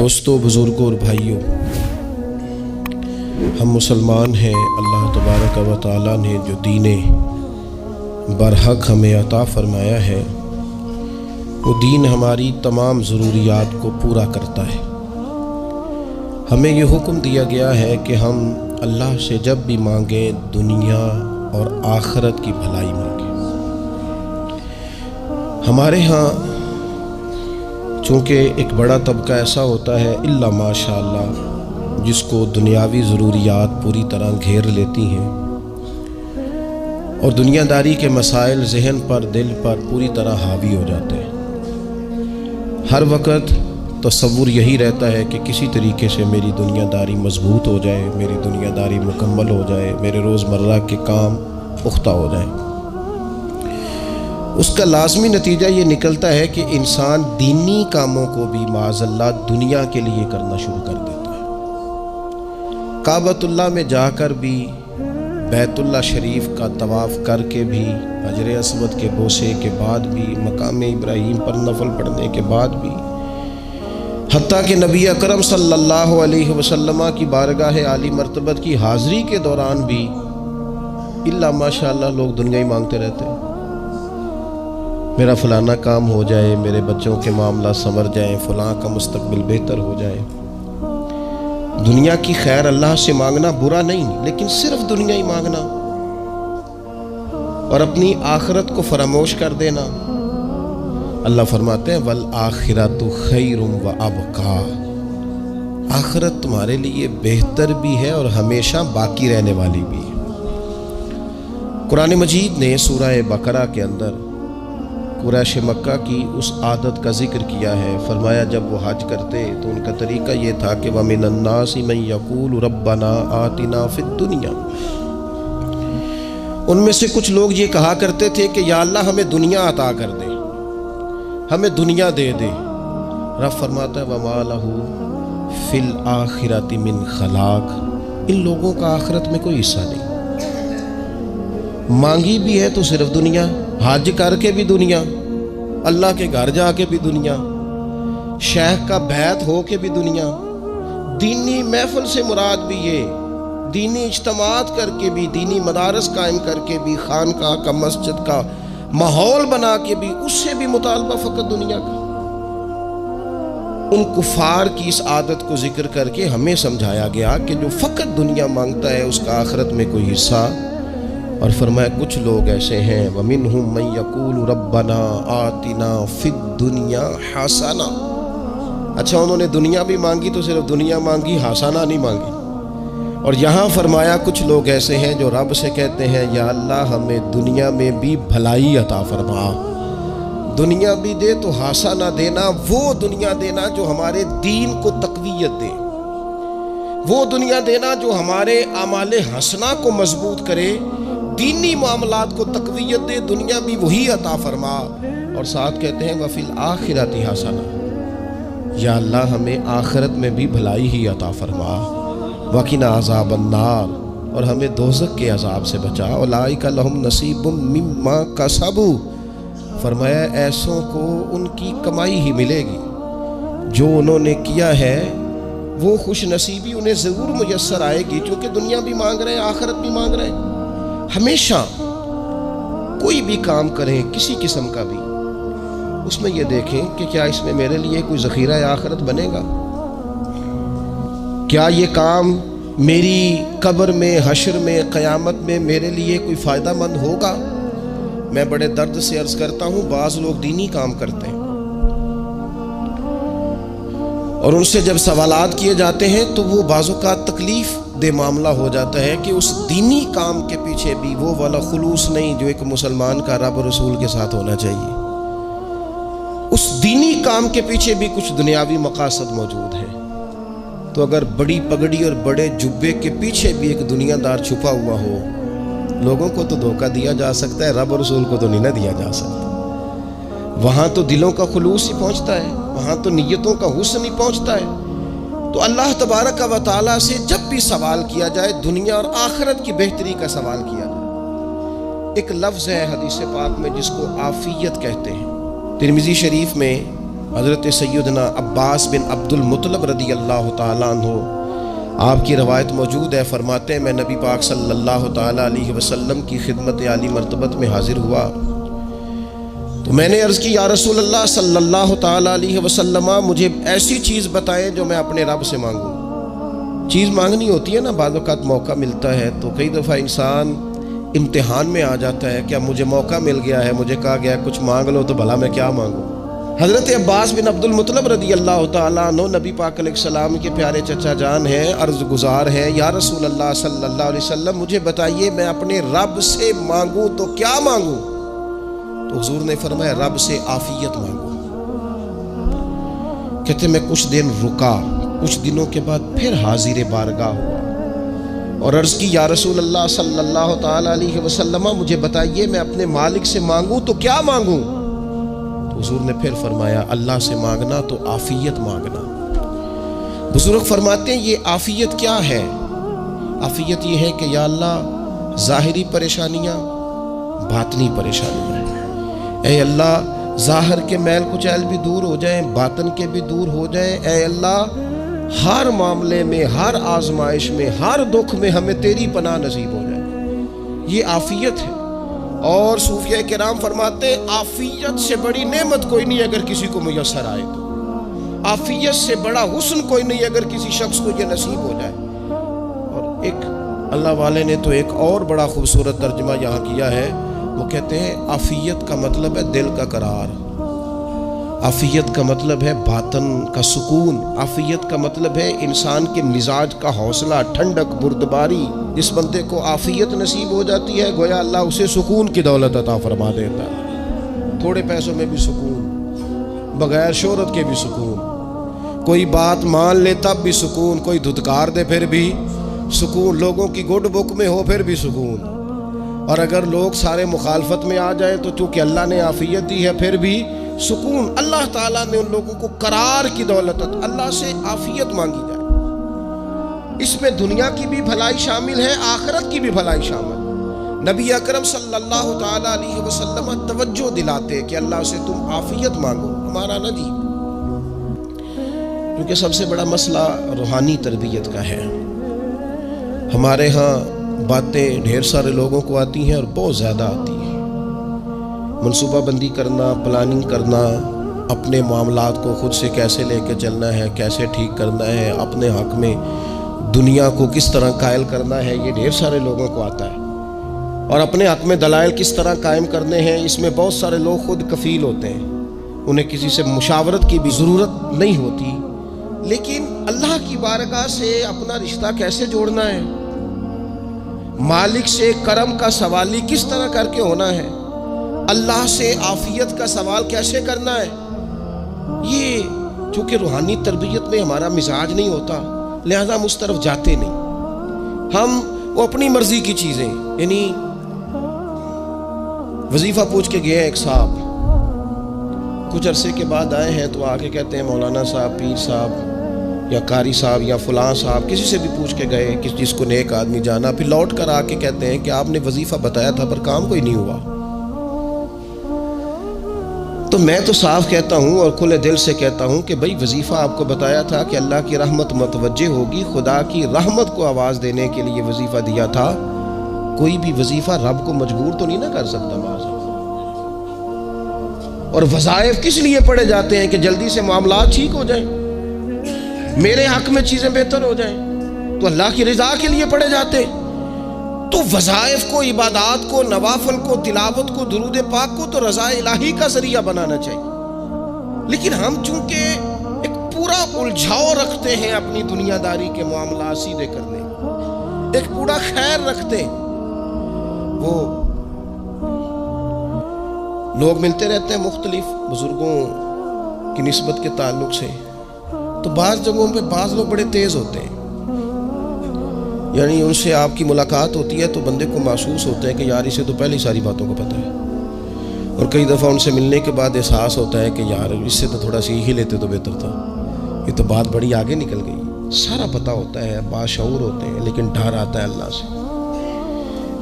دوستوں، بزرگوں اور بھائیوں، ہم مسلمان ہیں۔ اللہ تبارک و تعالیٰ نے جو دین برحق ہمیں عطا فرمایا ہے، وہ دین ہماری تمام ضروریات کو پورا کرتا ہے۔ ہمیں یہ حکم دیا گیا ہے کہ ہم اللہ سے جب بھی مانگیں دنیا اور آخرت کی بھلائی مانگیں۔ ہمارے ہاں چونکہ ایک بڑا طبقہ ایسا ہوتا ہے الا ماشاء اللہ جس کو دنیاوی ضروریات پوری طرح گھیر لیتی ہیں اور دنیا داری کے مسائل ذہن پر، دل پر پوری طرح حاوی ہو جاتے ہیں۔ ہر وقت تصور یہی رہتا ہے کہ کسی طریقے سے میری دنیا داری مضبوط ہو جائے، میری دنیا داری مکمل ہو جائے، میرے روزمرہ کے کام پختہ ہو جائیں۔ اس کا لازمی نتیجہ یہ نکلتا ہے کہ انسان دینی کاموں کو بھی معاذ اللہ دنیا کے لیے کرنا شروع کر دیتا ہے۔ کعبۃ اللہ میں جا کر بھی، بیت اللہ شریف کا طواف کر کے بھی، حجر اسود کے بوسے کے بعد بھی، مقام ابراہیم پر نفل پڑھنے کے بعد بھی، حتیٰ کہ نبی اکرم صلی اللہ علیہ وسلم کی بارگاہ عالی مرتبت کی حاضری کے دوران بھی الا ماشاء اللہ لوگ دنیا ہی مانگتے رہتے ہیں۔ میرا فلانا کام ہو جائے، میرے بچوں کے معاملہ سنور جائیں، فلاں کا مستقبل بہتر ہو جائے۔ دنیا کی خیر اللہ سے مانگنا برا نہیں، لیکن صرف دنیا ہی مانگنا اور اپنی آخرت کو فراموش کر دینا۔ اللہ فرماتے ہیں وَالْآخِرَةُ خَيْرٌ وَأَبْقَىٰ، آخرت تمہارے لیے بہتر بھی ہے اور ہمیشہ باقی رہنے والی بھی ہے۔ قرآن مجید نے سورہ بقرہ کے اندر قریش مکہ کی اس عادت کا ذکر کیا ہے۔ فرمایا جب وہ حج کرتے تو ان کا طریقہ یہ تھا کہ وَمِنَ النَّاسِ مَن يَقُولُ رَبَّنَا آتِنَا فِي الدُّنْيَا، ان میں سے کچھ لوگ یہ کہا کرتے تھے کہ یا اللہ ہمیں دنیا عطا کر دے، ہمیں دنیا دے دے۔ رب فرماتا ہے وَمَا لَهُ فِي الْآخِرَةِ مِنْ خَلَاقٍ، ان لوگوں کا آخرت میں کوئی حصہ نہیں۔ مانگی بھی ہے تو صرف دنیا، حج کر کے بھی دنیا، اللہ کے گھر جا کے بھی دنیا، شیخ کا بیعت ہو کے بھی دنیا، دینی محفل سے مراد بھی یہ، دینی اجتماعات کر کے بھی، دینی مدارس قائم کر کے بھی، خانقاہ کا، مسجد کا ماحول بنا کے بھی، اس سے بھی مطالبہ فقط دنیا کا۔ ان کفار کی اس عادت کو ذکر کر کے ہمیں سمجھایا گیا کہ جو فقط دنیا مانگتا ہے اس کا آخرت میں کوئی حصہ، اور فرمایا کچھ لوگ ایسے ہیں وَمِنْهُمْ مَن يَقُولُ رَبَّنَا آتِنَا فِي الدُّنْيَا حَسَنَةً، اچھا انہوں نے دنیا بھی مانگی تو صرف دنیا مانگی، حسنہ نہیں مانگی۔ اور یہاں فرمایا کچھ لوگ ایسے ہیں جو رب سے کہتے ہیں یا اللہ ہمیں دنیا میں بھی بھلائی عطا فرما، دنیا بھی دے تو حسنہ دینا، وہ دنیا دینا جو ہمارے دین کو تقویت دے، وہ دنیا دینا جو ہمارے اعمال حسنہ کو مضبوط کرے، دینی معاملات کو تقویت دے، دنیا بھی وہی عطا فرما۔ اور ساتھ کہتے ہیں وَفِي الْآخِرَةِ حَسَنَةً، یا اللہ ہمیں آخرت میں بھی بھلائی ہی عطا فرما، وَقِنَا عَذَابَ النَّارِ، اور ہمیں دوزخ کے عذاب سے بچا، اولئک لہم نصیب مما کسبوا، فرمایا ایسوں کو ان کی کمائی ہی ملے گی، جو انہوں نے کیا ہے وہ خوش نصیبی انہیں ضرور میسر آئے گی، چونکہ دنیا بھی مانگ رہے ہیں، آخرت بھی مانگ رہے ہیں۔ ہمیشہ کوئی بھی کام کریں کسی قسم کا بھی، اس میں یہ دیکھیں کہ کیا اس میں میرے لیے کوئی ذخیرہ آخرت بنے گا، کیا یہ کام میری قبر میں، حشر میں، قیامت میں میرے لیے کوئی فائدہ مند ہوگا۔ میں بڑے درد سے عرض کرتا ہوں بعض لوگ دینی کام کرتے ہیں اور ان سے جب سوالات کیے جاتے ہیں تو وہ بعض اوقات تکلیف دہ معاملہ ہو جاتا ہے کہ اس دینی کام کے پیچھے بھی وہ والا خلوص نہیں جو ایک مسلمان کا رب و رسول کے ساتھ ہونا چاہیے۔ اس دینی کام کے پیچھے بھی کچھ دنیاوی مقاصد موجود ہیں، تو اگر بڑی پگڑی اور بڑے جبے کے پیچھے بھی ایک دنیا دار چھپا ہوا ہو، لوگوں کو تو دھوکہ دیا جا سکتا ہے، رب و رسول کو تو نہیں نہ دیا جا سکتا۔ وہاں تو دلوں کا خلوص ہی پہنچتا ہے، وہاں تو نیتوں کا حسن ہی پہنچتا ہے۔ تو اللہ تبارک و تعالیٰ سے جب بھی سوال کیا جائے دنیا اور آخرت کی بہتری کا سوال کیا جائے۔ ایک لفظ ہے حدیث پاک میں جس کو عافیت کہتے ہیں، ترمذی شریف میں حضرت سیدنا عباس بن عبد المطلب رضی اللہ تعالیٰ عنہ، آپ کی روایت موجود ہے، فرماتے ہیں میں نبی پاک صلی اللہ تعالیٰ علیہ وسلم کی خدمت عالی مرتبت میں حاضر ہوا تو میں نے عرض کی یا رسول اللہ صلی اللہ تعالیٰ علیہ وسلم، مجھے ایسی چیز بتائیں جو میں اپنے رب سے مانگوں۔ چیز مانگنی ہوتی ہے نا، بعض اوقات موقع ملتا ہے تو کئی دفعہ انسان امتحان میں آ جاتا ہے، کیا مجھے موقع مل گیا ہے، مجھے کہا گیا کچھ مانگ لو تو بھلا میں کیا مانگوں۔ حضرت عباس بن عبد المطلب رضی اللہ تعالیٰ عنہ نبی پاک علیہ السلام کے پیارے چچا جان ہیں، عرض گزار ہیں یا رسول اللہ صلی اللہ علیہ وسلم، مجھے بتائیے میں اپنے رب سے مانگوں تو کیا مانگوں؟ تو حضور نے فرمایا رب سے عافیت مانگو۔ کہتے میں کچھ دن رکا، کچھ دنوں کے بعد پھر حاضر بارگاہ ہوا اور عرض کی یا رسول اللہ صلی اللہ تعالیٰ علیہ وسلم، مجھے بتائیے میں اپنے مالک سے مانگوں تو کیا مانگوں؟ تو حضور نے پھر فرمایا اللہ سے مانگنا تو عافیت مانگنا۔ بزرگ فرماتے ہیں یہ عافیت کیا ہے؟ عافیت یہ ہے کہ یا اللہ ظاہری پریشانیاں، باطنی پریشانیاں، اے اللہ ظاہر کے میل کچیل بھی دور ہو جائیں، باطن کے بھی دور ہو جائیں، اے اللہ ہر معاملے میں، ہر آزمائش میں، ہر دکھ میں ہمیں تیری پناہ نصیب ہو جائے۔ یہ عافیت ہے۔ اور صوفیہ کرام فرماتے ہیں عافیت سے بڑی نعمت کوئی نہیں اگر کسی کو میسر آئے تو، عافیت سے بڑا حسن کوئی نہیں اگر کسی شخص کو یہ نصیب ہو جائے۔ اور ایک اللہ والے نے تو ایک اور بڑا خوبصورت ترجمہ یہاں کیا ہے، وہ کہتے ہیں عافیت کا مطلب ہے دل کا قرار، عافیت کا مطلب ہے باطن کا سکون، عافیت کا مطلب ہے انسان کے مزاج کا حوصلہ، ٹھنڈک، بردباری۔ جس بندے کو عافیت نصیب ہو جاتی ہے گویا اللہ اسے سکون کی دولت عطا فرما دیتا ہے، تھوڑے پیسوں میں بھی سکون، بغیر شہرت کے بھی سکون، کوئی بات مان لے تب بھی سکون، کوئی دھتکار دے پھر بھی سکون، لوگوں کی گڈ بک میں ہو پھر بھی سکون، اور اگر لوگ سارے مخالفت میں آ جائیں تو چونکہ اللہ نے عافیت دی ہے پھر بھی سکون۔ اللہ تعالیٰ نے ان لوگوں کو قرار کی دولت، اللہ سے عافیت مانگی جائے، اس میں دنیا کی بھی بھلائی شامل ہے، آخرت کی بھی بھلائی شامل۔ نبی اکرم صلی اللہ تعالیٰ علیہ وسلم توجہ دلاتے کہ اللہ سے تم عافیت مانگو، ہمارا نہ جی، کیونکہ سب سے بڑا مسئلہ روحانی تربیت کا ہے۔ ہمارے ہاں باتیں ڈھیر سارے لوگوں کو آتی ہیں اور بہت زیادہ آتی ہیں، منصوبہ بندی کرنا، پلاننگ کرنا، اپنے معاملات کو خود سے کیسے لے کے چلنا ہے، کیسے ٹھیک کرنا ہے، اپنے حق میں دنیا کو کس طرح قائل کرنا ہے، یہ ڈھیر سارے لوگوں کو آتا ہے، اور اپنے حق میں دلائل کس طرح قائم کرنے ہیں، اس میں بہت سارے لوگ خود کفیل ہوتے ہیں، انہیں کسی سے مشاورت کی بھی ضرورت نہیں ہوتی۔ لیکن اللہ کی بارگاہ سے اپنا رشتہ کیسے جوڑنا ہے، مالک سے کرم کا سوالی کس طرح کر کے ہونا ہے، اللہ سے عافیت کا سوال کیسے کرنا ہے، یہ چونکہ روحانی تربیت میں ہمارا مزاج نہیں ہوتا لہذا ہم اس طرف جاتے نہیں۔ ہم وہ اپنی مرضی کی چیزیں، یعنی وظیفہ پوچھ کے گئے ایک صاحب، کچھ عرصے کے بعد آئے ہیں تو آ کے کہتے ہیں مولانا صاحب، پیر صاحب یا قاری صاحب یا فلاں صاحب، کسی سے بھی پوچھ کے گئے جس کو نیک آدمی جانا، پھر لوٹ کر آ کے کہتے ہیں کہ آپ نے وظیفہ بتایا تھا پر کام کوئی نہیں ہوا۔ تو میں تو صاف کہتا ہوں اور کھلے دل سے کہتا ہوں کہ بھئی وظیفہ آپ کو بتایا تھا کہ اللہ کی رحمت متوجہ ہوگی، خدا کی رحمت کو آواز دینے کے لیے وظیفہ دیا تھا، کوئی بھی وظیفہ رب کو مجبور تو نہیں نہ کر سکتا معاذ۔ اور وظائف کس لیے پڑھے جاتے ہیں کہ جلدی سے معاملات ٹھیک ہو جائیں، میرے حق میں چیزیں بہتر ہو جائیں، تو اللہ کی رضا کے لیے پڑھے جاتے ہیں۔ تو وظائف کو، عبادات کو، نوافل کو، تلاوت کو، درود پاک کو تو رضا الہی کا ذریعہ بنانا چاہیے، لیکن ہم چونکہ ایک پورا الجھاؤ رکھتے ہیں اپنی دنیا داری کے معاملات سیدھے کرنے، ایک پورا خیر رکھتے ہیں۔ وہ لوگ ملتے رہتے ہیں مختلف بزرگوں کی نسبت کے تعلق سے، تو بعض جگہوں پہ بعض لوگ بڑے تیز ہوتے ہیں، یعنی ان سے آپ کی ملاقات ہوتی ہے تو بندے کو محسوس ہوتا ہے کہ یار اسے تو پہلے ہی ساری باتوں کو پتہ ہے، اور کئی دفعہ ان سے ملنے کے بعد احساس ہوتا ہے کہ یار اس سے تو تھوڑا سیکھ ہی لیتے تو بہتر تھا، یہ تو بات بڑی آگے نکل گئی۔ سارا پتہ ہوتا ہے، باشعور ہوتے ہیں، لیکن ڈر آتا ہے اللہ سے۔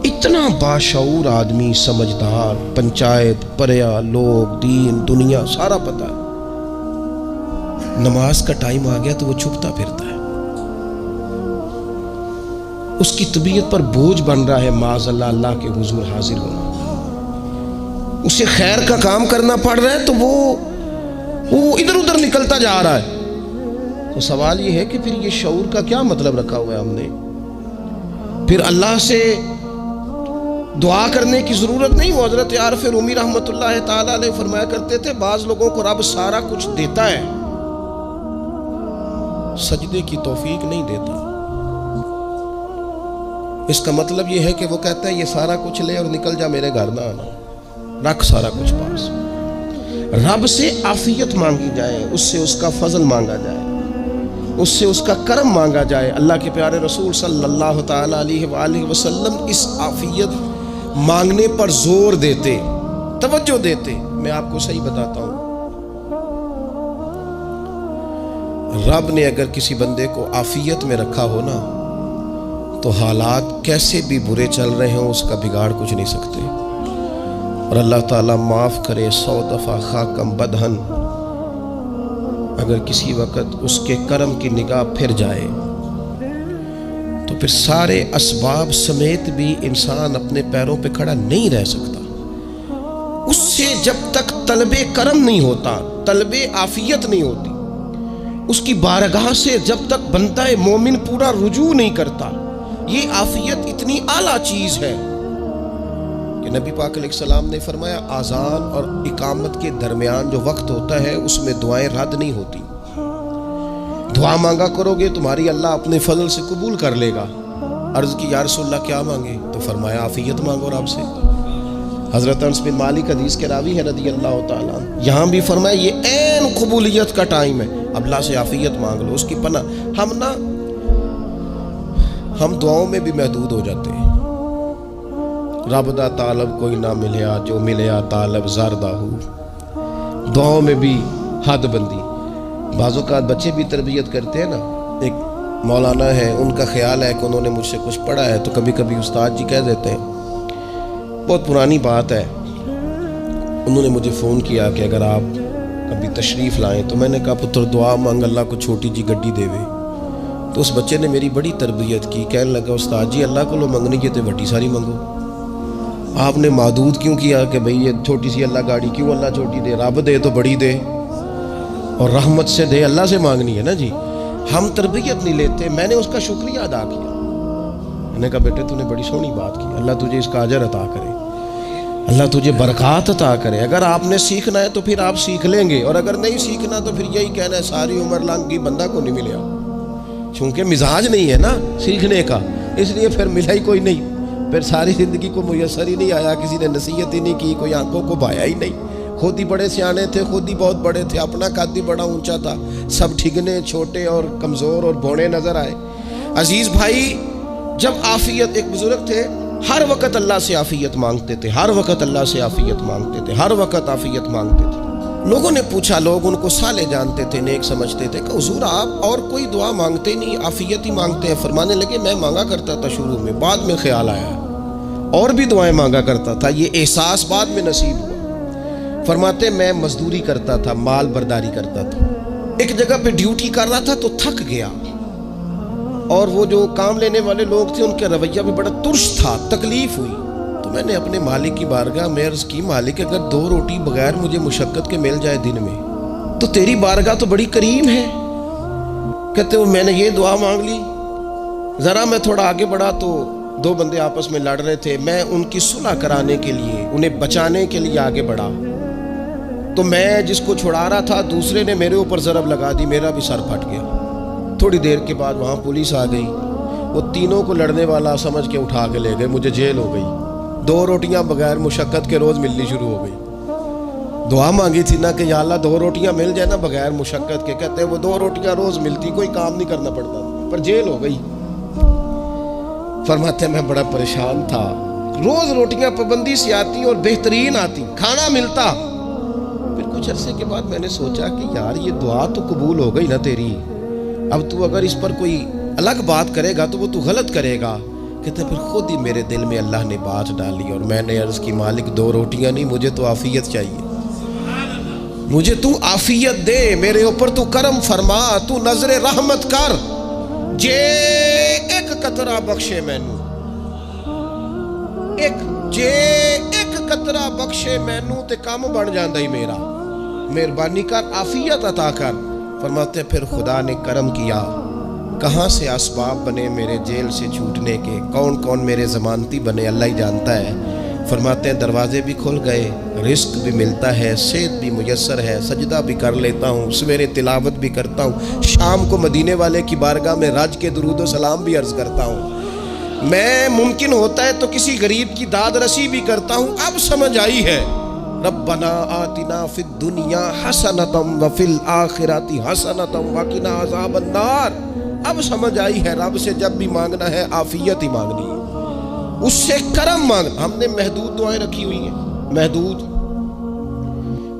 اتنا باشعور آدمی، سمجھدار، پنچایت، پریا، لوگ، دین، دنیا سارا پتہ ہے، نماز کا ٹائم آ گیا تو وہ چھپتا پھرتا ہے، اس کی طبیعت پر بوجھ بن رہا ہے معاذ اللہ اللہ کے حضور حاضر ہونا، اسے خیر کا کام کرنا پڑ رہا ہے تو وہ ادھر ادھر نکلتا جا رہا ہے۔ تو سوال یہ ہے کہ پھر یہ شعور کا کیا مطلب رکھا ہوا ہے ہم نے؟ پھر اللہ سے دعا کرنے کی ضرورت نہیں۔ وہ حضرت عارف رومی رحمۃ اللہ تعالی علیہ فرمایا کرتے تھے بعض لوگوں کو رب سارا کچھ دیتا ہے، سجدے کی توفیق نہیں دیتا۔ اس کا مطلب یہ ہے کہ وہ کہتا ہے یہ سارا کچھ لے اور نکل جا، میرے گھر نہ آنا، رکھ سارا کچھ پاس۔ رب سے عافیت مانگی جائے، اس سے اس کا فضل مانگا جائے، اس سے اس کا کرم مانگا جائے۔ اللہ کے پیارے رسول صلی اللہ تعالی علیہ وآلہ وسلم اس عافیت مانگنے پر زور دیتے، توجہ دیتے۔ میں آپ کو صحیح بتاتا ہوں، رب نے اگر کسی بندے کو عافیت میں رکھا ہو نا تو حالات کیسے بھی برے چل رہے ہوں اس کا بگاڑ کچھ نہیں سکتے۔ اور اللہ تعالیٰ معاف کرے 100 دفعہ خاکم بدہن، اگر کسی وقت اس کے کرم کی نگاہ پھر جائے تو پھر سارے اسباب سمیت بھی انسان اپنے پیروں پہ کھڑا نہیں رہ سکتا۔ اس سے جب تک طلب کرم نہیں ہوتا، طلب عافیت نہیں ہوتی، اس کی بارگاہ سے جب تک بندہ مومن پورا رجوع نہیں کرتا، یہ عافیت اتنی اعلیٰ چیز ہے کہ نبی پاک علیہ السلام نے فرمایا آذان اور اقامت کے درمیان جو وقت ہوتا ہے اس میں دعائیں رد نہیں ہوتی۔ دعا مانگا کرو گے تمہاری اللہ اپنے فضل سے قبول کر لے گا۔ عرض کی یا رسول اللہ کیا مانگے؟ تو فرمایا عافیت مانگو رب سے۔ حضرت انس بن مالک حدیث کے راوی ہے رضی اللہ تعالیٰ، یہاں بھی فرمایا یہ عین قبولیت کا ٹائم ہے، اب اللہ سے عافیت مانگ لو، اس کی پناہ۔ ہم دعاؤں میں بھی محدود ہو جاتے ہیں۔ رب دا طالب کوئی نہ ملیا، جو ملیا طالب زردہ ہو، دعاؤں میں بھی حد بندی۔ بعض اوقات بچے بھی تربیت کرتے ہیں نا، ایک مولانا ہے ان کا خیال ہے کہ انہوں نے مجھ سے کچھ پڑھا ہے تو کبھی کبھی استاد جی کہہ دیتے ہیں، بہت پرانی بات ہے، انہوں نے مجھے فون کیا کہ اگر آپ کبھی تشریف لائیں، تو میں نے کہا پتر دعا مانگ اللہ کو چھوٹی جی گڈی دے وے۔ تو اس بچے نے میری بڑی تربیت کی، کہنے لگا استاد جی اللہ کو لو منگنی ہے تو بڑی ساری منگو، آپ نے محدود کیوں کیا کہ بھئی یہ چھوٹی سی اللہ گاڑی کیوں اللہ چھوٹی دے، رب دے تو بڑی دے اور رحمت سے دے، اللہ سے مانگنی ہے نا جی۔ ہم تربیت نہیں لیتے۔ میں نے اس کا شکریہ ادا کیا، میں نے کہا بیٹے تو نے بڑی سونی بات کی، اللہ تجھے اس کا اجر عطا کرے، اللہ تجھے برکات عطا کرے۔ اگر آپ نے سیکھنا ہے تو پھر آپ سیکھ لیں گے، اور اگر نہیں سیکھنا تو پھر یہی کہنا ہے ساری عمر لنگی بندہ کو نہیں ملیا، چونکہ مزاج نہیں ہے نا سیکھنے کا، اس لیے پھر ملا ہی کوئی نہیں، پھر ساری زندگی کو میسر ہی نہیں آیا، کسی نے نصیحت ہی نہیں کی، کوئی آنکھوں کو بھایا ہی نہیں، خود ہی بڑے سیانے تھے، خود ہی بہت بڑے تھے، اپنا قد ہی بڑا اونچا تھا، سب ٹھگنے چھوٹے اور کمزور اور بوڑے نظر آئے۔ عزیز بھائی، جب عافیت، ایک بزرگ تھے ہر وقت اللہ سے عافیت مانگتے تھے، ہر وقت اللہ سے عافیت مانگتے تھے، ہر وقت عافیت مانگتے تھے۔ لوگوں نے پوچھا، لوگ ان کو صالح جانتے تھے، نیک سمجھتے تھے کہ حضور آپ اور کوئی دعا مانگتے نہیں، عافیت ہی مانگتے ہیں۔ فرمانے لگے میں مانگا کرتا تھا شروع میں، بعد میں خیال آیا اور بھی دعائیں مانگا کرتا تھا، یہ احساس بعد میں نصیب ہوا۔ فرماتے میں مزدوری کرتا تھا، مال برداری کرتا تھا، ایک جگہ پہ ڈیوٹی کر رہا تھا تو تھک گیا، اور وہ جو کام لینے والے لوگ تھے ان کا رویہ بھی بڑا ترش تھا، تکلیف ہوئی، تو میں نے اپنے مالک کی بارگاہ میں عرض کی مالک اگر 2 روٹی بغیر مجھے مشقت کے مل جائے دن میں تو تیری بارگاہ تو بڑی کریم ہے۔ کہتے وہ میں نے یہ دعا مانگ لی، ذرا میں تھوڑا آگے بڑھا تو 2 بندے آپس میں لڑ رہے تھے، میں ان کی صلح کرانے کے لیے، انہیں بچانے کے لیے آگے بڑھا، تو میں جس کو چھڑا رہا تھا دوسرے نے میرے اوپر ضرب لگا دی، میرا بھی سر پھٹ گیا۔ تھوڑی دیر کے بعد وہاں پولیس آ گئی، وہ تینوں کو لڑنے والا سمجھ کے اٹھا کے لے گئے، مجھے جیل ہو گئی۔ 2 روٹیاں بغیر مشقت کے روز ملنی شروع ہو گئی۔ دعا مانگی تھی نا کہ یا اللہ 2 روٹیاں مل جائے نا بغیر مشقت کے، کہتے ہیں وہ 2 روٹیاں روز ملتی، کوئی کام نہیں کرنا پڑتا، پر جیل ہو گئی۔ فرماتے ہیں میں بڑا پریشان تھا، روز روٹیاں پابندی سے آتی اور بہترین آتی، کھانا ملتا۔ پھر کچھ عرصے کے بعد میں نے سوچا کہ یار یہ دعا تو قبول ہو گئی نا تیری، اب تو اگر اس پر کوئی الگ بات کرے گا تو وہ تو غلط کرے گا۔ کہتے پھر خود ہی میرے دل میں اللہ نے بات ڈالی اور میں نے عرض کی مالک 2 روٹیاں نہیں، مجھے تو عافیت چاہیے، مجھے تو آفیت دے، میرے اوپر تو کرم فرما، تو نظر رحمت کر، جے ایک قطرہ بخشے مینوں، جے ایک قطرہ بخشے مینوں تے کام بن جاندا ہی میرا، مہربانی کر، آفیت عطا کر۔ فرماتے پھر خدا نے کرم کیا، کہاں سے اسباب بنے میرے جیل سے چھوٹنے کے، کون کون میرے ضمانتی بنے اللہ ہی جانتا ہے۔ فرماتے ہیں دروازے بھی کھل گئے، رزق بھی ملتا ہے، صحت بھی میسر ہے، سجدہ بھی کر لیتا ہوں، سویرے تلاوت بھی کرتا ہوں، شام کو مدینے والے کی بارگاہ میں رج کے درود و سلام بھی عرض کرتا ہوں، میں ممکن ہوتا ہے تو کسی غریب کی داد رسی بھی کرتا ہوں۔ اب سمجھ آئی ہے، ربنا آتنا فی الدنیا حسنۃ وفی الآخرۃ حسنۃ وقنا عذاب النار۔ اب سمجھ آئی ہے رب سے جب بھی مانگنا ہے آفیت ہی مانگنی ہے، اس سے کرم مانگنا۔ ہم نے محدود دعائیں رکھی ہوئی ہیں، محدود،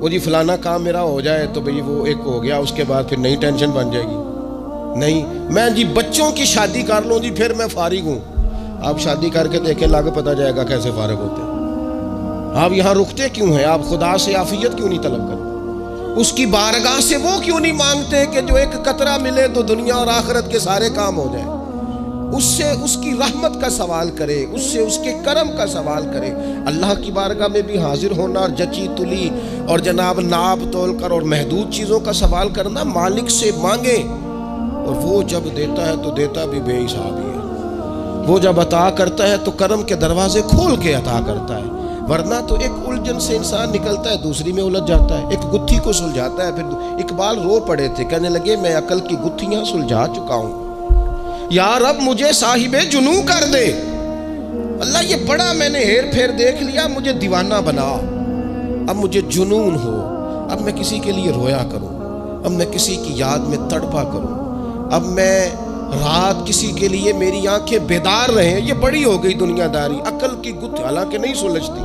وہ جی فلانا کام میرا ہو جائے تو بھئی وہ ایک ہو گیا، اس کے بعد پھر نئی ٹینشن بن جائے گی، نہیں میں جی بچوں کی شادی کر لوں جی پھر میں فارغ ہوں۔ آپ شادی کر کے دیکھیں، لاگ پتہ جائے گا کیسے فارغ ہوتے ہیں۔ آپ یہاں رکتے کیوں ہیں؟ آپ خدا سے عافیت کیوں نہیں طلب کرتے؟ اس کی بارگاہ سے وہ کیوں نہیں مانگتے کہ جو ایک قطرہ ملے تو دنیا اور آخرت کے سارے کام ہو جائیں؟ اس سے اس کی رحمت کا سوال کرے، اس سے اس کے کرم کا سوال کرے۔ اللہ کی بارگاہ میں بھی حاضر ہونا اور جچی تلی اور جناب ناپ تول کر اور محدود چیزوں کا سوال کرنا، مالک سے مانگے، اور وہ جب دیتا ہے تو دیتا بھی بے حساب ہی ہے۔ وہ جب عطا کرتا ہے تو کرم کے دروازے کھول کے عطا کرتا ہے، ورنہ تو ایک الجھن سے انسان نکلتا ہے دوسری میں الجھ جاتا ہے، ایک گتھی کو سلجھاتا ہے۔ پھر اقبال رو پڑے تھے، کہنے لگے میں عقل کی گتھیاں سلجھا چکا ہوں، یا رب مجھے صاحب جنوں کر دے۔ اللہ یہ بڑا میں نے ہیر پھیر دیکھ لیا، مجھے دیوانہ بنا، اب مجھے جنون ہو، اب میں کسی کے لیے رویا کروں، اب میں کسی کی یاد میں تڑپا کروں، اب میں رات کسی کے لیے میری آنکھیں بیدار رہیں۔ یہ بڑی ہو گئی دنیا داری، عقل کی گتھی حالانکہ نہیں سلجھتی،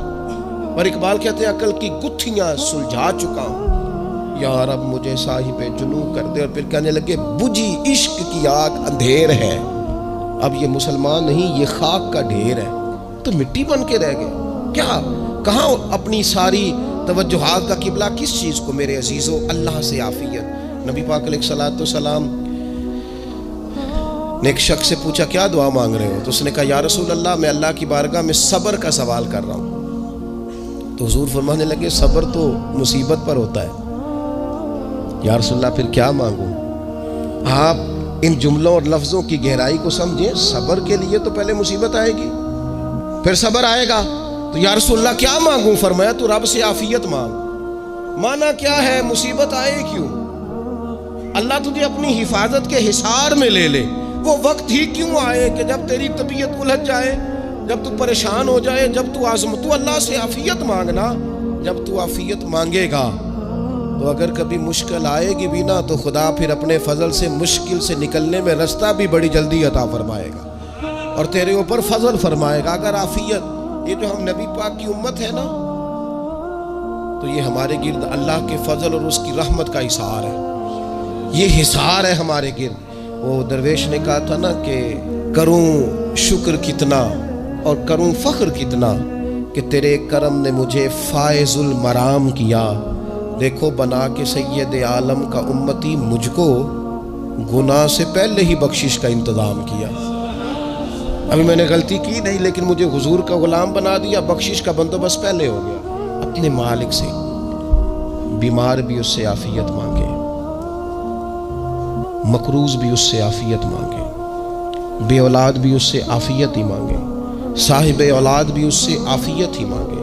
اور اقبال کہتے ہیں عقل کی گتھیاں سلجھا چکا ہوں، یا رب مجھے صاحب جنوں کر دے۔ اور پھر کہنے لگے بجھی عشق کی آگ اندھیر ہے، اب یہ مسلمان نہیں، یہ خاک کا ڈھیر ہے، تو مٹی بن کے رہ گئے۔ کیا کہاں اپنی ساری توجہات کا قبلہ کس چیز کو؟ میرے عزیزو، اللہ سے عافیت۔ نبی پاک علیہ الصلوۃ والسلام نے ایک شخص سے پوچھا کیا دعا مانگ رہے ہو؟ تو اس نے کہا یا رسول اللہ میں اللہ کی بارگاہ میں صبر کا سوال کر رہا ہوں۔ تو حضور فرمانے لگے صبر تو مصیبت پر ہوتا ہے۔ یا رسول اللہ پھر کیا مانگوں؟ آپ ان جملوں اور لفظوں کی گہرائی کو سمجھیں، صبر کے لیے تو پہلے مصیبت آئے گی، پھر صبر آئے گا۔ تو یا رسول اللہ کیا مانگوں؟ فرمایا تو رب سے عافیت مانگ۔ مانا کیا ہے؟ مصیبت آئے کیوں؟ اللہ تجھے اپنی حفاظت کے حصار میں لے لے، وہ وقت ہی کیوں آئے کہ جب تیری طبیعت الجھ جائے، جب تو پریشان ہو جائے، جب تو تو اللہ سے عافیت مانگنا۔ جب تو عافیت مانگے گا تو اگر کبھی مشکل آئے گی بھی نا، تو خدا پھر اپنے فضل سے مشکل سے نکلنے میں رستہ بھی بڑی جلدی عطا فرمائے گا اور تیرے اوپر فضل فرمائے گا۔ اگر عافیت، یہ جو ہم نبی پاک کی امت ہے نا، تو یہ ہمارے گرد اللہ کے فضل اور اس کی رحمت کا حصار ہے، یہ حصار ہے ہمارے گرد۔ وہ درویش نے کہا تھا نا کہ کروں شکر کتنا اور کروں فخر کتنا کہ تیرے کرم نے مجھے فائز المرام کیا، دیکھو بنا کے سید عالم کا امتی مجھ کو گناہ سے پہلے ہی بخشش کا انتظام کیا۔ ابھی میں نے غلطی کی نہیں، لیکن مجھے حضور کا غلام بنا دیا، بخشش کا بندوبست پہلے ہو گیا۔ اپنے مالک سے بیمار بھی اس سے عافیت مانگے، مقروض بھی اس سے عافیت مانگے، بے اولاد بھی اس سے عافیت ہی مانگے، صاحب اولاد بھی اس سے عافیت ہی مانگے،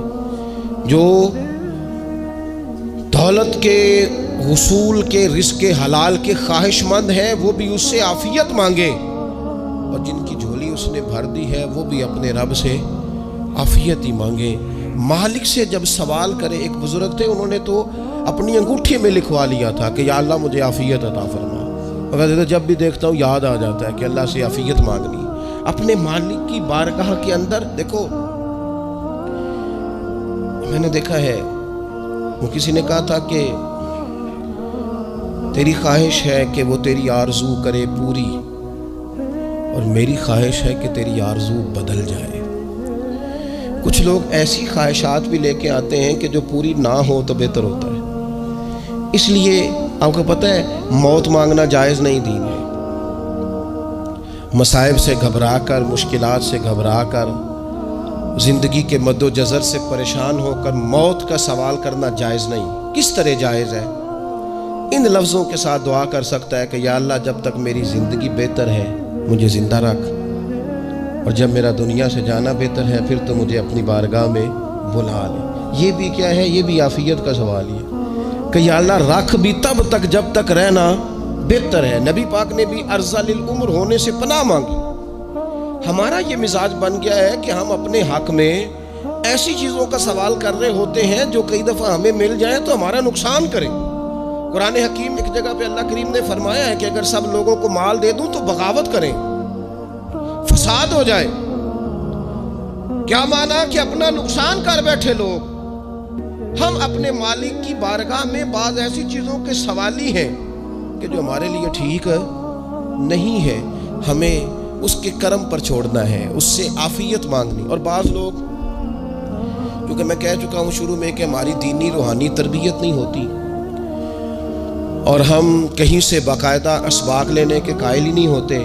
جو دولت کے حصول کے رزق حلال کے خواہش مند ہیں وہ بھی اس سے عافیت مانگے، اور جن کی جھولی اس نے بھر دی ہے وہ بھی اپنے رب سے عافیت ہی مانگے۔ مالک سے جب سوال کرے، ایک بزرگ تھے انہوں نے تو اپنی انگوٹھی میں لکھوا لیا تھا کہ یا اللہ مجھے عافیت عطا فرما، مگر جب بھی دیکھتا ہوں یاد آ جاتا ہے کہ اللہ سے عافیت مانگنی اپنے مالک کی بارگاہ کے اندر۔ دیکھو میں نے دیکھا ہے، وہ کسی نے کہا تھا کہ تیری خواہش ہے کہ وہ تیری آرزو کرے پوری، اور میری خواہش ہے کہ تیری آرزو بدل جائے۔ کچھ لوگ ایسی خواہشات بھی لے کے آتے ہیں کہ جو پوری نہ ہو تو بہتر ہوتا ہے، اس لیے آپ کو پتہ ہے موت مانگنا جائز نہیں دین ہے. مصائب سے گھبرا کر، مشکلات سے گھبرا کر، زندگی کے مد و جزر سے پریشان ہو کر موت کا سوال کرنا جائز نہیں. کس طرح جائز ہے؟ ان لفظوں کے ساتھ دعا کر سکتا ہے کہ یا اللہ جب تک میری زندگی بہتر ہے مجھے زندہ رکھ، اور جب میرا دنیا سے جانا بہتر ہے پھر تو مجھے اپنی بارگاہ میں بلا لے. یہ بھی کیا ہے؟ یہ بھی عافیت کا سوال ہے کہ یا اللہ رکھ بھی تب تک جب تک رہنا بہتر ہے. نبی پاک نے بھی ارذل العمر ہونے سے پناہ مانگی. ہمارا یہ مزاج بن گیا ہے کہ ہم اپنے حق میں ایسی چیزوں کا سوال کر رہے ہوتے ہیں جو کئی دفعہ ہمیں مل جائیں تو ہمارا نقصان کریں. قرآن حکیم ایک جگہ پہ اللہ کریم نے فرمایا ہے کہ اگر سب لوگوں کو مال دے دوں تو بغاوت کریں، فساد ہو جائے. کیا مانا؟ کہ اپنا نقصان کر بیٹھے لوگ. ہم اپنے مالک کی بارگاہ میں بعض ایسی چیزوں کے سوالی ہیں کہ جو ہمارے لیے ٹھیک نہیں ہے، ہمیں اس کے کرم پر چھوڑنا ہے، اس سے عافیت مانگنی. اور بعض لوگ، کیونکہ میں کہہ چکا ہوں شروع میں کہ ہماری دینی روحانی تربیت نہیں ہوتی اور ہم کہیں سے باقاعدہ اسباق لینے کے قائل ہی نہیں ہوتے،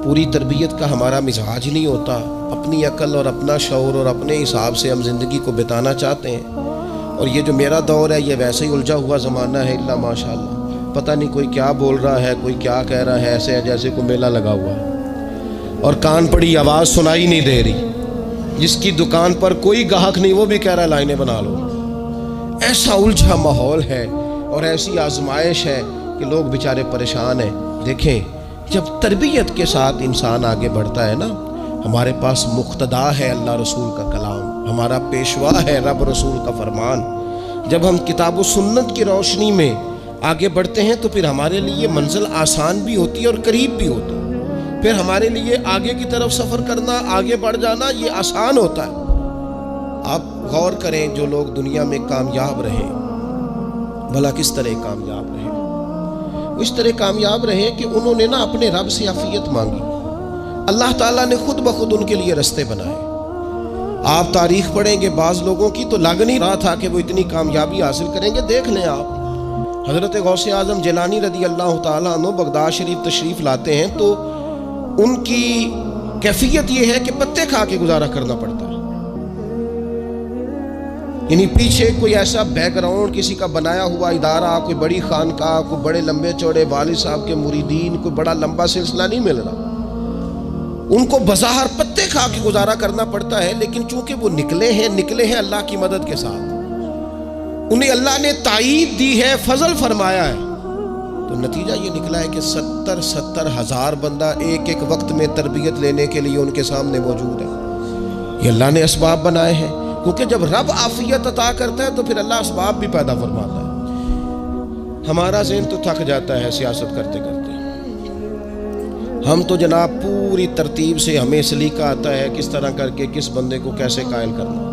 پوری تربیت کا ہمارا مزاج نہیں ہوتا، اپنی عقل اور اپنا شعور اور اپنے حساب سے ہم زندگی کو بتانا چاہتے ہیں. اور یہ جو میرا دور ہے یہ ویسے ہی الجھا ہوا زمانہ ہے، اللہ ماشاء اللہ، پتہ نہیں کوئی کیا بول رہا ہے، کوئی کیا کہہ رہا ہے، ایسے ہے جیسے کوئی میلہ لگا ہوا ہے اور کان پڑی آواز سنائی نہیں دے رہی. جس کی دکان پر کوئی گاہک نہیں وہ بھی کہہ رہا ہے لائنیں بنا لو. ایسا الجھا ماحول ہے اور ایسی آزمائش ہے کہ لوگ بیچارے پریشان ہیں. دیکھیں جب تربیت کے ساتھ انسان آگے بڑھتا ہے نا، ہمارے پاس مقتدا ہے اللہ رسول کا کلام، ہمارا پیشوا ہے رب رسول کا فرمان. جب ہم کتاب و سنت کی روشنی میں آگے بڑھتے ہیں تو پھر ہمارے لیے منزل آسان بھی ہوتی ہے اور قریب بھی ہوتی ہے. پھر ہمارے لیے آگے کی طرف سفر کرنا، آگے بڑھ جانا یہ آسان ہوتا ہے. آپ غور کریں جو لوگ دنیا میں کامیاب رہے، بھلا کس طرح کامیاب رہے؟ وہ اس طرح کامیاب رہے کہ انہوں نے نا اپنے رب سے عافیت مانگی. اللہ تعالیٰ نے خود بخود ان کے لیے رستے بنائے. آپ تاریخ پڑھیں گے بعض لوگوں کی تو لگ نہیں رہا تھا کہ وہ اتنی کامیابی حاصل کریں گے. دیکھ لیں آپ حضرت غوث اعظم جیلانی رضی اللہ تعالیٰ عنہ بغداد شریف تشریف لاتے ہیں تو ان کی کیفیت یہ ہے کہ پتے کھا کے گزارا کرنا پڑتا ہے. یعنی پیچھے کوئی ایسا بیک گراؤنڈ کسی کا بنایا ہوا ادارہ، کوئی بڑی خانقاہ، کوئی بڑے لمبے چوڑے والد صاحب کے مریدین، کوئی بڑا لمبا سلسلہ نہیں مل رہا. ان کو بظاہر پتے کھا کے گزارا کرنا پڑتا ہے، لیکن چونکہ وہ نکلے ہیں اللہ کی مدد کے ساتھ. انہیں اللہ نے تائید دی ہے، فضل فرمایا ہے، تو نتیجہ یہ نکلا ہے کہ 70 ہزار بندہ ایک ایک وقت میں تربیت لینے کے لیے ان کے سامنے موجود ہے. یہ اللہ نے اسباب بنائے ہیں، کیونکہ جب رب عافیت عطا کرتا ہے تو پھر اللہ اسباب بھی پیدا فرماتا ہے. ہمارا ذہن تو تھک جاتا ہے سیاست کرتے کرتے. ہم تو جناب پوری ترتیب سے ہمیں سلیقہ آتا ہے کس طرح کر کے کس بندے کو کیسے قائل کرنا.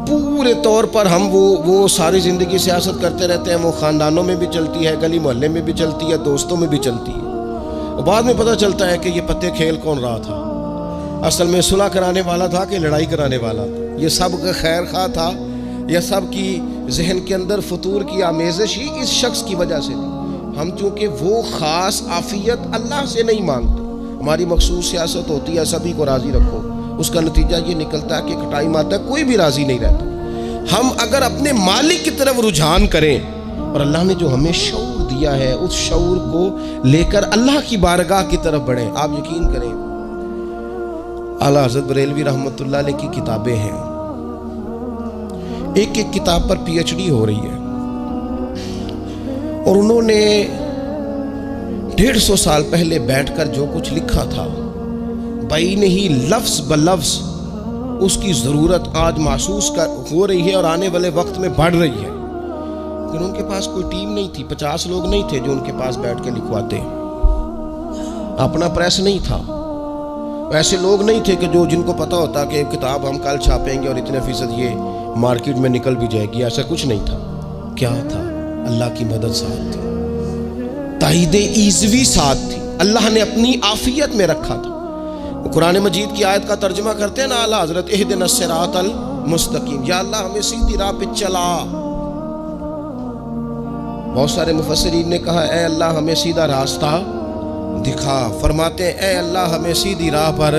پورے طور پر ہم وہ ساری زندگی سیاست کرتے رہتے ہیں. وہ خاندانوں میں بھی چلتی ہے، گلی محلے میں بھی چلتی ہے، دوستوں میں بھی چلتی ہے. اور بعد میں پتہ چلتا ہے کہ یہ پتے کھیل کون رہا تھا، اصل میں صلح کرانے والا تھا کہ لڑائی کرانے والا تھا. یہ سب کا خیر خواہ تھا، یہ سب کی ذہن کے اندر فطور کی آمیزش ہی اس شخص کی وجہ سے تھی. ہم چونکہ وہ خاص عافیت اللہ سے نہیں مانگتے، ہماری مخصوص سیاست ہوتی ہے سبھی کو راضی رکھو. اس کا نتیجہ یہ نکلتا ہے کہ ایک ٹائم آتا ہے کوئی بھی راضی نہیں رہتا. ہم اگر اپنے مالک کی طرف رجحان کریں اور اللہ نے جو ہمیں شعور دیا ہے اس شعور کو لے کر اللہ کی بارگاہ کی طرف بڑھیں. آپ یقین کریں اعلیٰ حضرت بریلوی رحمۃ اللہ علیہ کی کتابیں ہیں، ایک ایک کتاب پر پی ایچ ڈی ہو رہی ہے، اور انہوں نے 150 سال پہلے بیٹھ کر جو کچھ لکھا تھا بئی نہیں لفظ بلفظ اس کی ضرورت آج محسوس ہو رہی ہے اور آنے والے وقت میں بڑھ رہی ہے. لیکن ان کے پاس کوئی ٹیم نہیں تھی، 50 لوگ نہیں تھے جو ان کے پاس بیٹھ کے لکھواتے، اپنا پریس نہیں تھا، ایسے لوگ نہیں تھے کہ جن کو پتا ہوتا کہ کتاب ہم کل چھاپیں گے اور اتنے فیصد یہ مارکیٹ میں نکل بھی جائے گی. ایسا کچھ نہیں تھا. کیا تھا؟ اللہ کی مدد ساتھ تھی، تائید ایزوی ساتھ تھی، اللہ نے اپنی عافیت میں رکھا تھا. قرآن مجید کی آیت کا ترجمہ کرتے ہیں نا اعلیٰ حضرت اہدنا الصراط المستقیم، یا اللہ ہمیں سیدھی راہ پہ چلا. بہت سارے مفسرین نے کہا اے اللہ ہمیں سیدھا راستہ دکھا، فرماتے ہیں اے اللہ ہمیں سیدھی راہ پر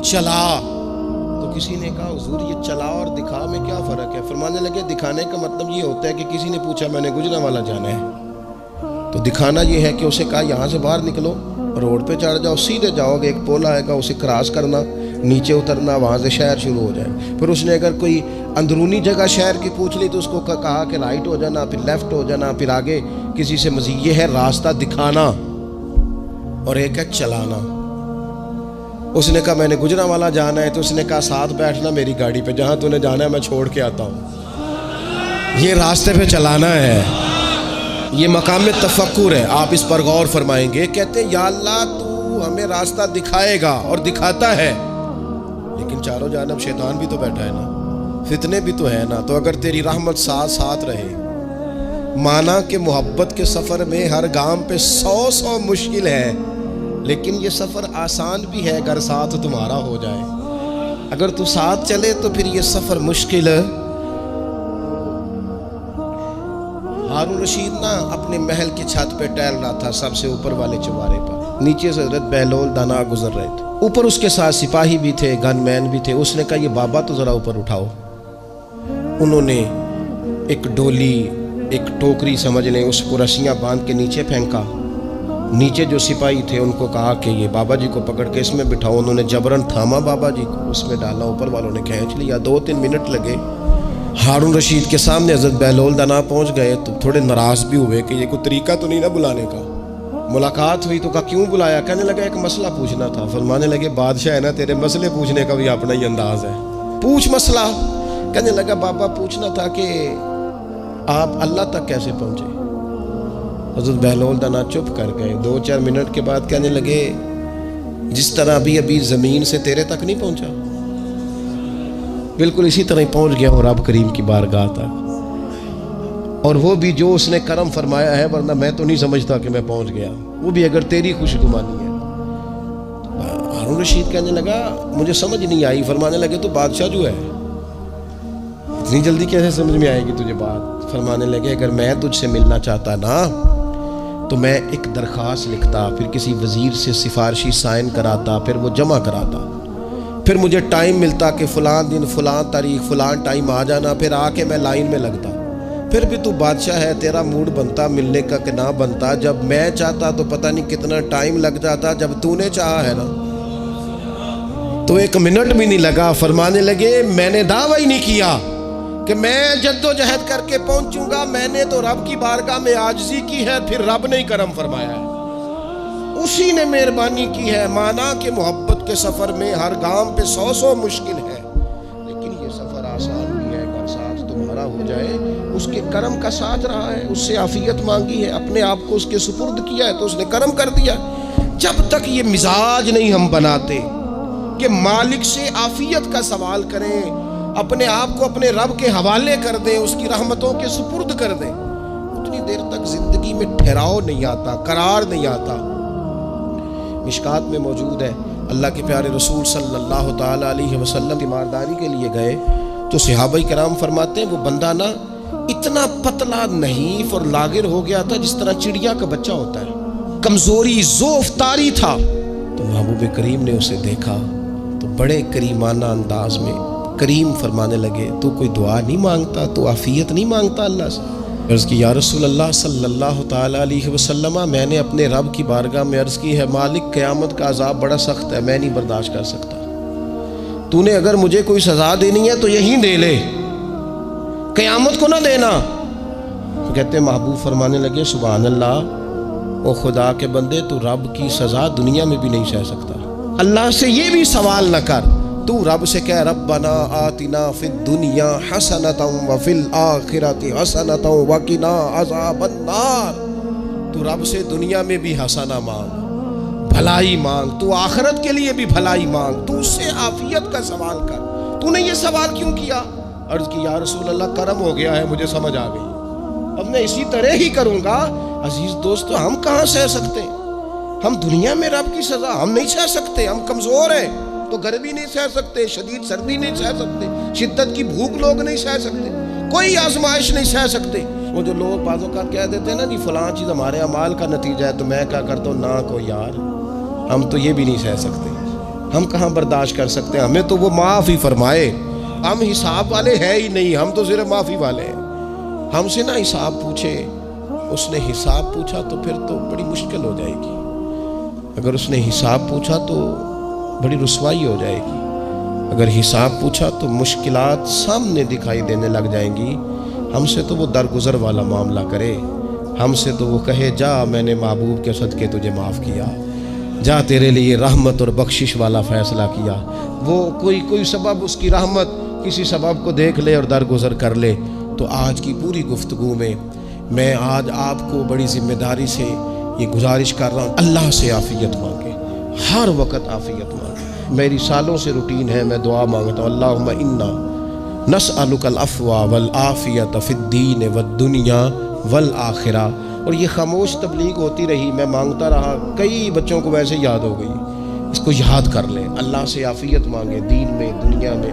چلا۔ تو کسی نے کہا حضور یہ چلا اور دکھا میں کیا فرق ہے؟ فرمانے لگے دکھانے کا مطلب یہ ہوتا ہے کہ کسی نے پوچھا میں نے گجرانوالہ جانا ہے، تو دکھانا یہ ہے کہ اسے کہا یہاں سے باہر نکلو، روڈ پہ چڑھ جاؤ، سیدھے جاؤ گے، ایک پول آئے گا اسے کراس کرنا، نیچے اترنا، وہاں سے شہر شروع ہو جائے۔ پھر اس نے اگر کوئی اندرونی جگہ شہر کی پوچھ لی تو اس کو کہا کہ رائٹ ہو جانا، پھر لیفٹ ہو جانا، پھر آگے کسی سے مزید۔ یہ ہے راستہ دکھانا اور ایک ہے چلانا۔ اس نے کہا میں نے گجرانوالہ جانا ہے، تو اس نے کہا ساتھ بیٹھنا میری گاڑی پہ، جہاں تو نے جانا ہے میں چھوڑ کے آتا ہوں۔ یہ راستے پہ چلانا ہے، یہ مقام تفکر ہے، آپ اس پر غور فرمائیں گے۔ کہتے ہیں یا اللہ تو ہمیں راستہ دکھائے گا اور دکھاتا ہے، لیکن چاروں جانب شیطان بھی تو بیٹھا ہے نا، فتنے بھی تو ہے نا، تو اگر تیری رحمت ساتھ رہے، مانا کہ محبت کے سفر میں ہر گام پہ 100 مشکل ہے، لیکن یہ سفر آسان بھی ہے اگر ساتھ تمہارا ہو جائے۔ اگر تو ساتھ چلے تو پھر یہ سفر مشکل ہے۔ ہارون رشید نا اپنے محل کی چھت پہ ٹہل رہا تھا، سب سے اوپر والے چوارے پر، نیچے سے حضرت بہلول دانا گزر رہے تھے، اوپر اس کے ساتھ سپاہی بھی تھے، گن مین بھی تھے۔ اس نے کہا یہ بابا تو ذرا اوپر اٹھاؤ۔ انہوں نے ایک ڈولی، ایک ٹوکری سمجھ لیں، اس کو رسیاں باندھ کے نیچے پھینکا۔ نیچے جو سپاہی تھے ان کو کہا کہ یہ بابا جی کو پکڑ کے اس میں بٹھاؤ۔ انہوں نے جبرن تھاما بابا جی کو، اس میں ڈالا، اوپر والوں نے کھینچ لیا۔ 2-3 منٹ لگے۔ ہارون رشید کے سامنے حضرت بہلول دانا پہنچ گئے تو تھوڑے ناراض بھی ہوئے کہ یہ کوئی طریقہ تو نہیں نا بلانے کا۔ ملاقات ہوئی تو کہا کیوں بلایا؟ کہنے لگا ایک مسئلہ پوچھنا تھا۔ فرمانے لگے بادشاہ ہے نا، تیرے مسئلے پوچھنے کا بھی اپنا ہی انداز ہے، پوچھ مسئلہ۔ کہنے لگا بابا پوچھنا تھا کہ آپ اللہ تک کیسے پہنچے؟ حضرت بہلول دانا چپ کر گئے۔ 2-4 منٹ کے بعد کہنے لگے جس طرح ابھی زمین سے تیرے تک نہیں پہنچا، بالکل اسی طرح ہی پہنچ گیا اور رب کریم کی بارگاہ تک، اور وہ بھی جو اس نے کرم فرمایا ہے، ورنہ میں تو نہیں سمجھتا کہ میں پہنچ گیا، وہ بھی اگر تیری خوش گمانی ہے۔ ہارون رشید کہنے لگا مجھے سمجھ نہیں آئی۔ فرمانے لگے تو بادشاہ جو ہے اتنی جلدی کیسے سمجھ میں آئے گی تجھے بات؟ فرمانے لگے اگر میں تجھ سے ملنا چاہتا نا تو میں ایک درخواست لکھتا، پھر کسی وزیر سے سفارشی سائن کراتا، پھر وہ جمع کراتا، پھر مجھے ٹائم ملتا کہ فلاں دن فلاں تاریخ فلاں ٹائم آ جانا، پھر آ کے میں لائن میں لگتا۔ پھر بھی تو بادشاہ ہے، تیرا موڈ بنتا ملنے کا کہ نہ بنتا؟ جب میں چاہتا تو پتہ نہیں کتنا ٹائم لگ جاتا، جب تو نے چاہا ہے نا تو 1 منٹ بھی نہیں لگا۔ فرمانے لگے میں نے دعویٰ ہی نہیں کیا کہ میں جدوجہد کر کے پہنچوں گا، میں نے تو رب کی بارگاہ میں عاجزی کی ہے، پھر رب نے ہی کرم فرمایا ہے، اسی نے مہربانی کی ہے۔ مانا کہ محبت کے سفر میں ہر گام پہ 100 مشکل ہے، لیکن یہ سفر آسان بھی ہے اگر ساتھ تمہارا ہو جائے۔ اس کے کرم کا ساتھ رہا ہے، اس سے عافیت مانگی ہے، اپنے آپ کو اس کے سپرد کیا ہے تو اس نے کرم کر دیا۔ جب تک یہ مزاج نہیں ہم بناتے کہ مالک سے عافیت کا سوال کریں، اپنے آپ کو اپنے رب کے حوالے کر دیں، اس کی رحمتوں کے سپرد کر دیں، اتنی دیر تک زندگی میں ٹھہراؤ نہیں آتا، قرار نہیں آتا۔ مشکات میں موجود ہے، اللہ کے پیارے رسول صلی اللہ تعالی علیہ وسلم تیمارداری کے لیے گئے تو صحابہ کرام فرماتے ہیں وہ بندہ نا اتنا پتلا نحیف اور لاغر ہو گیا تھا جس طرح چڑیا کا بچہ ہوتا ہے، کمزوری ضعف طاری تھا۔ تو محبوب کریم نے اسے دیکھا تو بڑے کریمانہ انداز میں کریم فرمانے لگے تو کوئی دعا نہیں مانگتا، تو عافیت نہیں مانگتا اللہ سے؟ عرض کی یا رسول اللہ صلی اللہ تعالی علیہ وسلم، میں نے اپنے رب کی بارگاہ میں عرض کی ہے مالک قیامت کا عذاب بڑا سخت ہے، میں نہیں برداشت کر سکتا، تو نے اگر مجھے کوئی سزا دینی ہے تو یہیں دے لے، قیامت کو نہ دینا۔ کہتے محبوب فرمانے لگے سبحان اللہ، او خدا کے بندے تو رب کی سزا دنیا میں بھی نہیں سہ سکتا، اللہ سے یہ بھی سوال نہ کر، تو رب سے کہہ ربنا آتنا فی الدنیا حسنۃ وفی الآخرۃ حسنۃ وقنا عذاب النار، تو رب سے دنیا میں بھی حسنہ مانگ، بھلائی مانگ، تو آخرت کے لیے بھی بھلائی مانگ، تو اس سے عافیت کا سوال کر، تو نے یہ سوال کیوں کیا؟ عرض کی یا رسول اللہ کرم ہو گیا ہے، مجھے سمجھ آ گئی، اب میں اسی طرح ہی کروں گا۔ عزیز دوستو ہم کہاں سہ سکتے ہیں؟ ہم دنیا میں رب کی سزا ہم نہیں سہ سکتے، ہم کمزور ہیں، تو گرمی نہیں سہ سکتے، شدید سردی نہیں سہ سکتے، شدت کی بھوک لوگ نہیں سہ سکتے، کوئی آزمائش نہیں سہ سکتے، وہ جو لوگ بعض اوقات کہہ دیتے ہیں نا جی فلاں چیز ہمارے اعمال کا نتیجہ ہے تو میں کیا کرتا ہوں، نہ کو یار، ہم تو یہ بھی نہیں سہ سکتے، ہم کہاں برداشت کر سکتے ہیں، ہمیں تو وہ معاف ہی فرمائے، ہم حساب والے ہے ہی نہیں، ہم تو صرف معافی والے ہیں۔ ہم سے نہ حساب پوچھے، اس نے حساب پوچھا تو پھر تو بڑی مشکل ہو جائے گی، اگر اس نے حساب پوچھا تو بڑی رسوائی ہو جائے گی، اگر حساب پوچھا تو مشکلات سامنے دکھائی دینے لگ جائیں گی۔ ہم سے تو وہ درگزر والا معاملہ کرے، ہم سے تو وہ کہے جا میں نے محبوب کے صدقے تجھے معاف کیا، جا تیرے لیے رحمت اور بخشش والا فیصلہ کیا۔ وہ کوئی سبب، اس کی رحمت کسی سبب کو دیکھ لے اور درگزر کر لے۔ تو آج کی پوری گفتگو میں آج آپ کو بڑی ذمہ داری سے یہ گزارش کر رہا ہوں، اللہ سے عافیت مانگے، ہر وقت عافیت مانگے۔ میری سالوں سے روٹین ہے، میں دعا مانگتا ہوں، اللہم انا نسألک العفو والعافیت فی الدین والدنیا والآخرہ۔ اور یہ خاموش تبلیغ ہوتی رہی، میں مانگتا رہا، کئی بچوں کو ویسے یاد ہو گئی، اس کو یاد کر لیں، اللہ سے عافیت مانگے، دین میں، دنیا میں،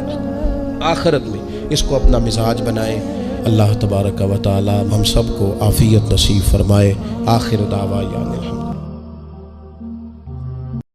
آخرت میں، اس کو اپنا مزاج بنائیں۔ اللہ تبارک و تعالی ہم سب کو عافیت نصیب فرمائے۔ آخر دعوانا الحمد۔